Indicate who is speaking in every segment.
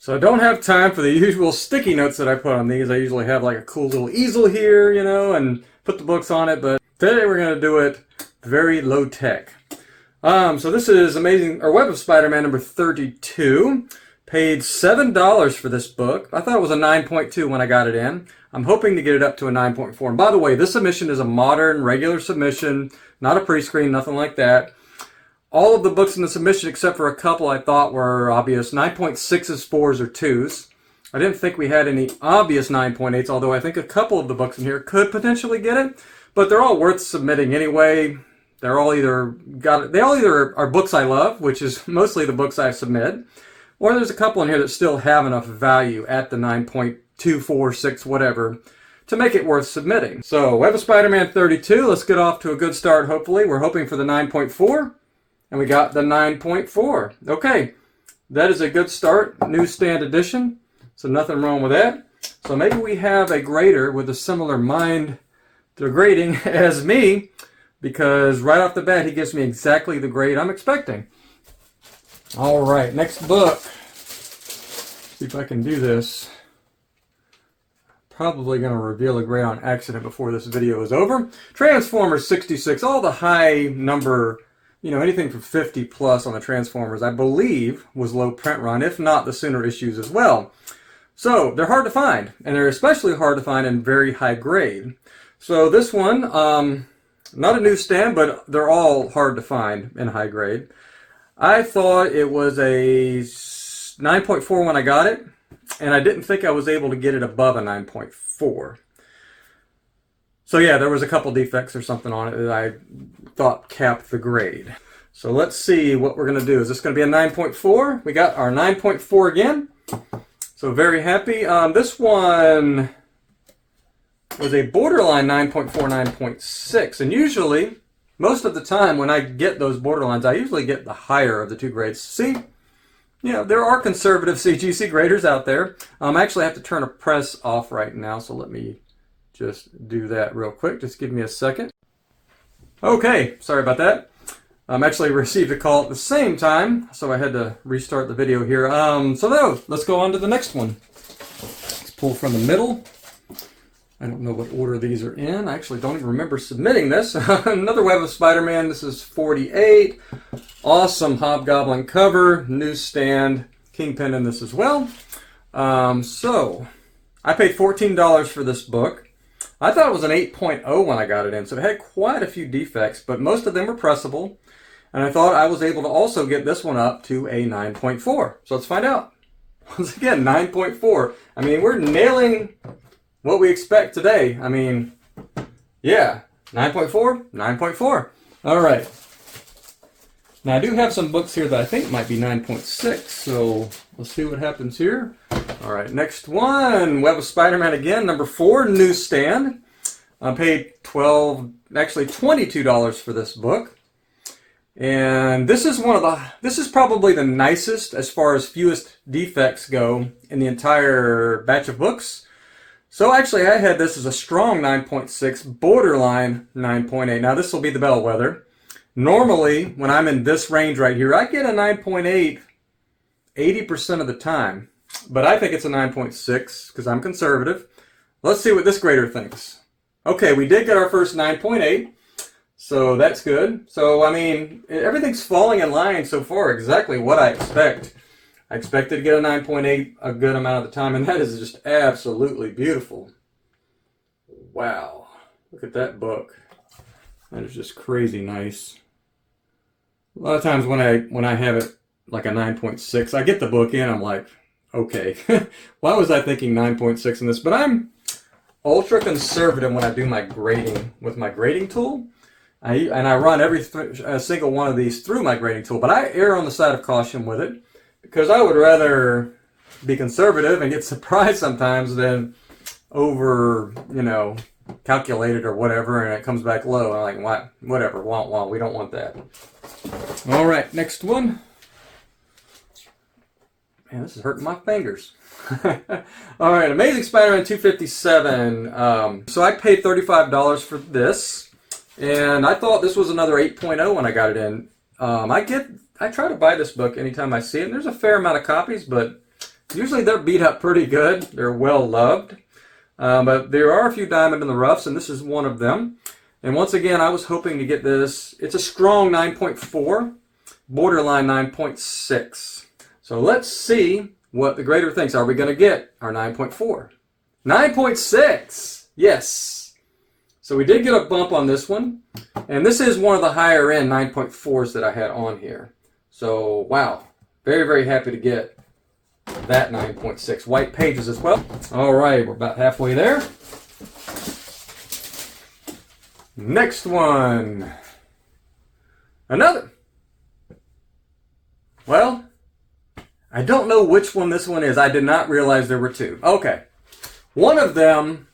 Speaker 1: So I don't have time for the usual sticky notes that I put on these. I usually have like a cool little easel here, you know, and put the books on it. But today we're going to do it very low tech. So this is Amazing, or Web of Spider-Man number 32. Paid $7 for this book. I thought it was a 9.2 when I got it in. I'm hoping to get it up to a 9.4. And by the way, this submission is a modern, regular submission, not a pre-screen, nothing like that. All of the books in the submission, except for a couple I thought were obvious, 9.6s, 4s, or 2s. I didn't think we had any obvious 9.8s, although I think a couple of the books in here could potentially get it. But they're all worth submitting anyway. They all either are books I love, which is mostly the books I submit, or there's a couple in here that still have enough value at the 9.2, 4, 6, whatever, to make it worth submitting. So, Web of Spider-Man 32, let's get off to a good start, hopefully. We're hoping for the 9.4, and we got the 9.4. Okay, that is a good start, newsstand edition, so nothing wrong with that. So maybe we have a grader with a similar mind to grading as me, because right off the bat, he gives me exactly the grade I'm expecting. All right, next book. See if I can do this. Probably going to reveal a grade on accident before this video is over. Transformers 66, all the high number, you know, anything from 50 plus on the Transformers, I believe, was low print run, if not the sooner issues as well. So, they're hard to find, and they're especially hard to find in very high grade. So this one, not a newsstand, but they're all hard to find in high grade. I thought it was a 9.4 when I got it, and I didn't think I was able to get it above a 9.4. So yeah, there was a couple defects or something on it that I thought capped the grade. So let's see what we're going to do. Is this going to be a 9.4? We got our 9.4 again. So very happy. This one was a borderline 9.4, 9.6, and usually, most of the time when I get those borderlines, I usually get the higher of the two grades. See, you know, there are conservative CGC graders out there. I actually have to turn a press off right now, so let me just do that real quick. Just give me a second. Okay, sorry about that. Actually received a call at the same time, so I had to restart the video here. So now, let's go on to the next one. Let's pull from the middle. I don't know what order these are in. I actually don't even remember submitting this. Another Web of Spider-Man. This is 48. Awesome Hobgoblin cover. Newsstand. Kingpin in this as well. So, I paid $14 for this book. I thought it was an 8.0 when I got it in, so it had quite a few defects, but most of them were pressable. And I thought I was able to also get this one up to a 9.4. So let's find out. Once again, 9.4. I mean, we're nailing what we expect today. I mean, yeah, 9.4, 9.4. All right. Now, I do have some books here that I think might be 9.6, so let's see what happens here. All right, next one, Web of Spider-Man again, number 4, newsstand. I paid $22 for this book. And this is probably the nicest as far as fewest defects go in the entire batch of books. So actually, I had this as a strong 9.6, borderline 9.8. Now, this will be the bellwether. Normally, when I'm in this range right here, I get a 9.8 80% of the time. But I think it's a 9.6 because I'm conservative. Let's see what this grader thinks. Okay, we did get our first 9.8, so that's good. So, I mean, everything's falling in line so far, exactly what I expect. I expected to get a 9.8 a good amount of the time, and that is just absolutely beautiful. Wow. Look at that book. That is just crazy nice. A lot of times when I have it like a 9.6, I get the book in, I'm like, okay, why was I thinking 9.6 in this? But I'm ultra conservative when I do my grading with my grading tool. I run every single one of these through my grading tool, but I err on the side of caution with it because I would rather be conservative and get surprised sometimes than over, you know, calculated or whatever, and it comes back low. I'm like, what? Whatever, we don't want that. All right, next one. Man, this is hurting my fingers. All right, Amazing Spider-Man 257. So I paid $35 for this, and I thought this was another 8.0 when I got it in. I try to buy this book anytime I see it, and there's a fair amount of copies, but Usually they're beat up pretty good. They're well loved. But there are a few diamond in the roughs, and this is one of them. And once again, I was hoping to get this. It's a strong 9.4, borderline 9.6. So let's see what the grader thinks. Are we going to get our 9.4? 9.6! Yes! So we did get a bump on this one. And this is one of the higher end 9.4s that I had on here. So, wow. Very, very happy to get that 9.6. White pages as well. All right, we're about halfway there. Next one. Another. Well, I don't know which one this one is. I did not realize there were two. Okay. One of them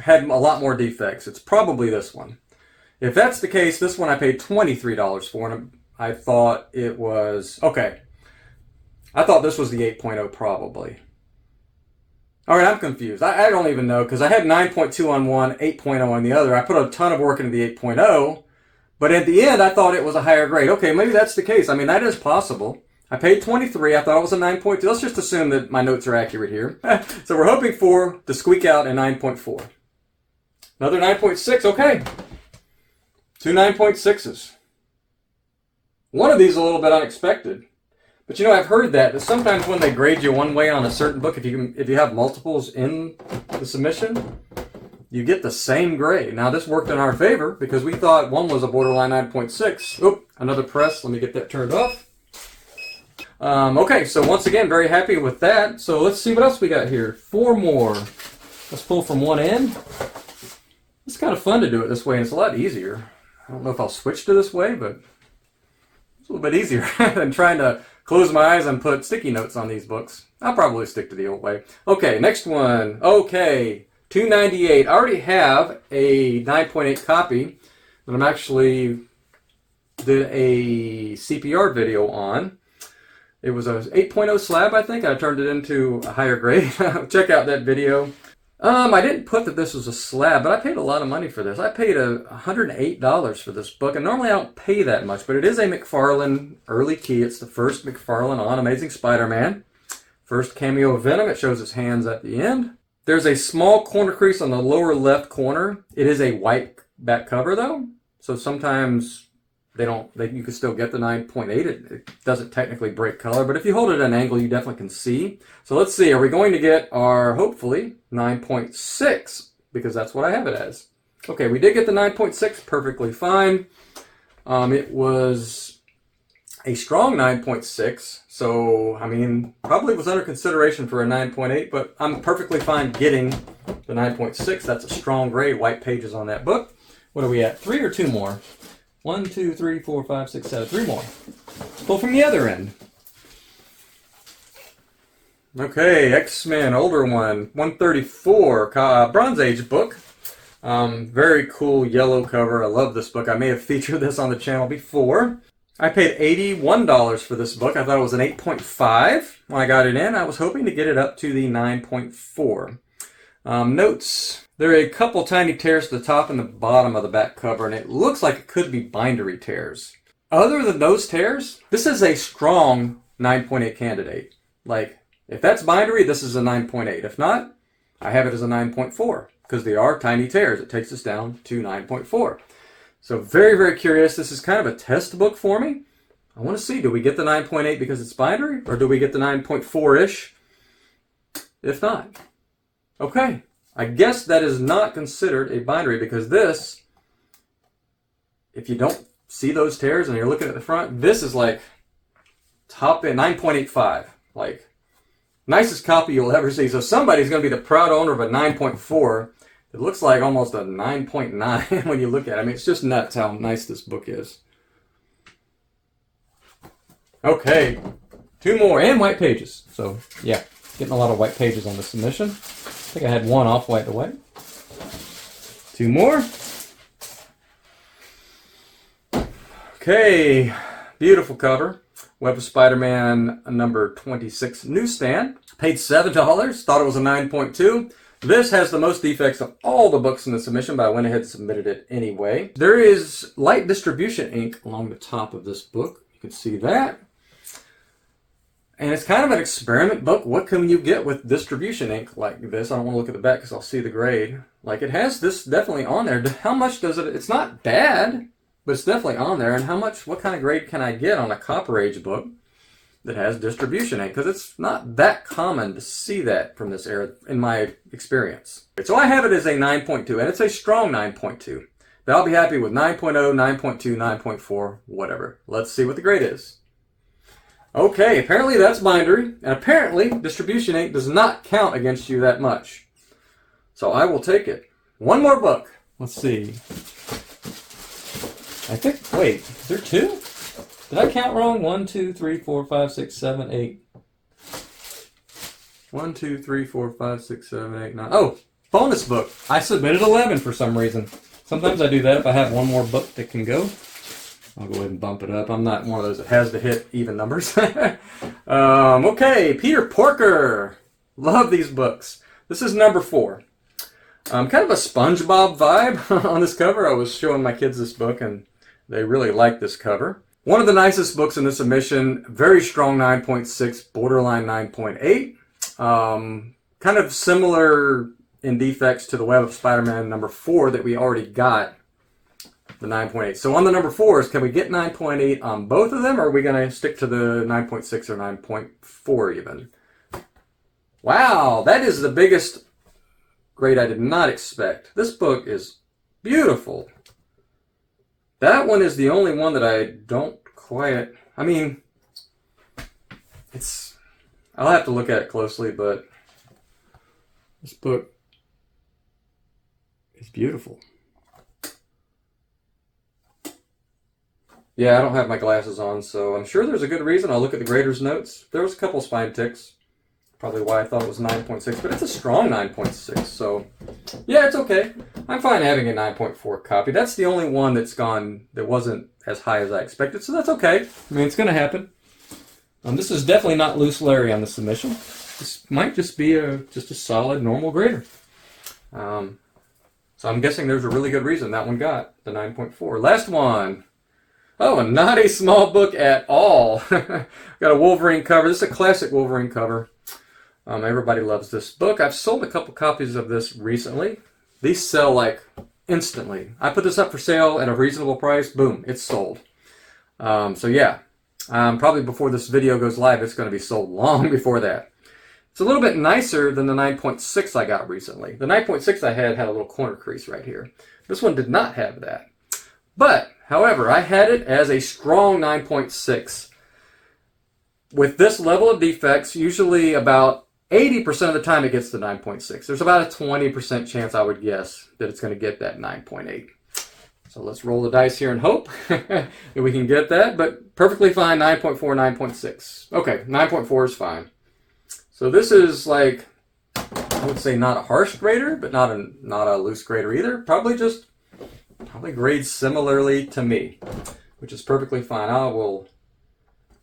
Speaker 1: had a lot more defects. It's probably this one. If that's the case, this one I paid $23 for, and I thought it was... Okay. I thought this was the 8.0 probably. All right, I'm confused. I don't even know, because I had 9.2 on one, 8.0 on the other. I put a ton of work into the 8.0, but at the end, I thought it was a higher grade. Okay, maybe that's the case. I mean, that is possible. I paid $23. I thought it was a 9.2. Let's just assume that my notes are accurate here. So we're hoping to squeak out a 9.4. Another 9.6. Okay. Two 9.6s. One of these is a little bit unexpected. But you know, I've heard that sometimes when they grade you one way on a certain book, if you have multiples in the submission, you get the same grade. Now this worked in our favor because we thought one was a borderline 9.6. Oop, another press. Let me get that turned off. Okay, so once again, very happy with that. So let's see what else we got here. 4 more. Let's pull from one end. It's kind of fun to do it this way, and it's a lot easier. I don't know if I'll switch to this way, but it's a little bit easier than trying to close my eyes and put sticky notes on these books. I'll probably stick to the old way. Okay, next one. Okay, $2.98. I already have a 9.8 copy that I'm actually did a CPR video on. It was a 8.0 slab, I think. I turned it into a higher grade. Check out that video. I didn't put that this was a slab, but I paid a lot of money for this. I paid $108 for this book, and normally I don't pay that much, but it is a McFarlane early key. It's the first McFarlane on Amazing Spider-Man. First cameo of Venom. It shows his hands at the end. There's a small corner crease on the lower left corner. It is a white back cover, though, so sometimes you can still get the 9.8. It doesn't technically break color, but if you hold it at an angle, you definitely can see. So let's see, are we going to get our, hopefully, 9.6? Because that's what I have it as. Okay, we did get the 9.6, perfectly fine. It was a strong 9.6, so, I mean, probably was under consideration for a 9.8, but I'm perfectly fine getting the 9.6. That's a strong grade, white pages on that book. What are we at, 3 or 2 more? 1, 2, 3, 4, 5, 6, 7, 3 more. Pull from the other end. Okay, X-Men, older one, 134, Bronze Age book. Very cool yellow cover. I love this book. I may have featured this on the channel before. I paid $81 for this book. I thought it was an 8.5 when I got it in. I was hoping to get it up to the 9.4. Notes. There are a couple tiny tears to the top and the bottom of the back cover, and it looks like it could be bindery tears. Other than those tears, this is a strong 9.8 candidate. Like, if that's bindery, this is a 9.8. If not, I have it as a 9.4, because they are tiny tears. It takes us down to 9.4. So very, very curious. This is kind of a test book for me. I want to see, do we get the 9.8 because it's bindery, or do we get the 9.4-ish? If not, okay. I guess that is not considered a bindery because this, if you don't see those tears and you're looking at the front, this is like top end, 9.85. Like, nicest copy you'll ever see. So somebody's going to be the proud owner of a 9.4. It looks like almost a 9.9 when you look at it. I mean, it's just nuts how nice this book is. Okay, 2 more and white pages. So, yeah, getting a lot of white pages on the submission. I think I had 1 off-white away. 2 more. Okay, beautiful cover. Web of Spider-Man number 26 newsstand. Paid $7, thought it was a 9.2. This has the most defects of all the books in the submission, but I went ahead and submitted it anyway. There is light distribution ink along the top of this book. You can see that. And it's kind of an experiment book. What can you get with distribution ink like this? I don't want to look at the back because I'll see the grade. Like, it has this definitely on there. How much does it? It's not bad, but it's definitely on there. And how much, what kind of grade can I get on a Copper Age book that has distribution ink? Because it's not that common to see that from this era in my experience. So I have it as a 9.2, and it's a strong 9.2. But I'll be happy with 9.0, 9.2, 9.4, whatever. Let's see what the grade is. Okay, apparently that's bindery, and apparently distribution ink does not count against you that much. So I will take it. One more book. Let's see. I think, wait, is there two? Did I count wrong? 1, 2, 3, 4, 5, 6, 7, 8. 1, 2, 3, 4, 5, 6, 7, 8, 9. Oh, bonus book. I submitted 11 for some reason. Sometimes I do that if I have one more book that can go. I'll go ahead and bump it up. I'm not one of those that has to hit even numbers. Okay, Peter Porker. Love these books. This is number 4. Kind of a SpongeBob vibe on this cover. I was showing my kids this book, and they really like this cover. One of the nicest books in this submission. Very strong 9.6, borderline 9.8. Kind of similar in defects to the Web of Spider-Man number 4 that we already got. The 9.8. So on the number 4s, can we get 9.8 on both of them, or are we going to stick to the 9.6 or 9.4 even? Wow, that is the biggest grade I did not expect. This book is beautiful. That one is the only one that I don't quite... I mean, it's... I'll have to look at it closely, but this book is beautiful. Yeah, I don't have my glasses on, so I'm sure there's a good reason. I'll look at the grader's notes. There was a couple spine ticks. Probably why I thought it was 9.6, but it's a strong 9.6, so yeah, it's okay. I'm fine having a 9.4 copy. That's the only one that's gone, that wasn't as high as I expected, so that's okay. I mean, it's going to happen. This is definitely not loose Larry on the submission. This might just be just a solid, normal grader. So I'm guessing there's a really good reason that one got the 9.4. Last one. Oh, not a small book at all. Got a Wolverine cover. This is a classic Wolverine cover. Everybody loves this book. I've sold a couple copies of this recently. These sell like instantly. I put this up for sale at a reasonable price. Boom, it's sold. So yeah, probably before this video goes live, it's going to be sold long before that. It's a little bit nicer than the 9.6 I got recently. The 9.6 I had a little corner crease right here. This one did not have that. But, however, I had it as a strong 9.6. With this level of defects, usually about 80% of the time it gets to 9.6. There's about a 20% chance, I would guess, that it's going to get that 9.8. So let's roll the dice here and hope that we can get that. But perfectly fine, 9.4, 9.6. Okay, 9.4 is fine. So this is like, I would say not a harsh grader, but not a loose grader either. Probably grades similarly to me, which is perfectly fine. I will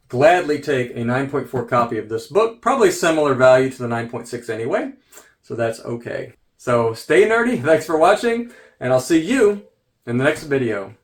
Speaker 1: gladly take a 9.4 copy of this book. Probably similar value to the 9.6 anyway, so that's okay. So stay nerdy. Thanks for watching, and I'll see you in the next video.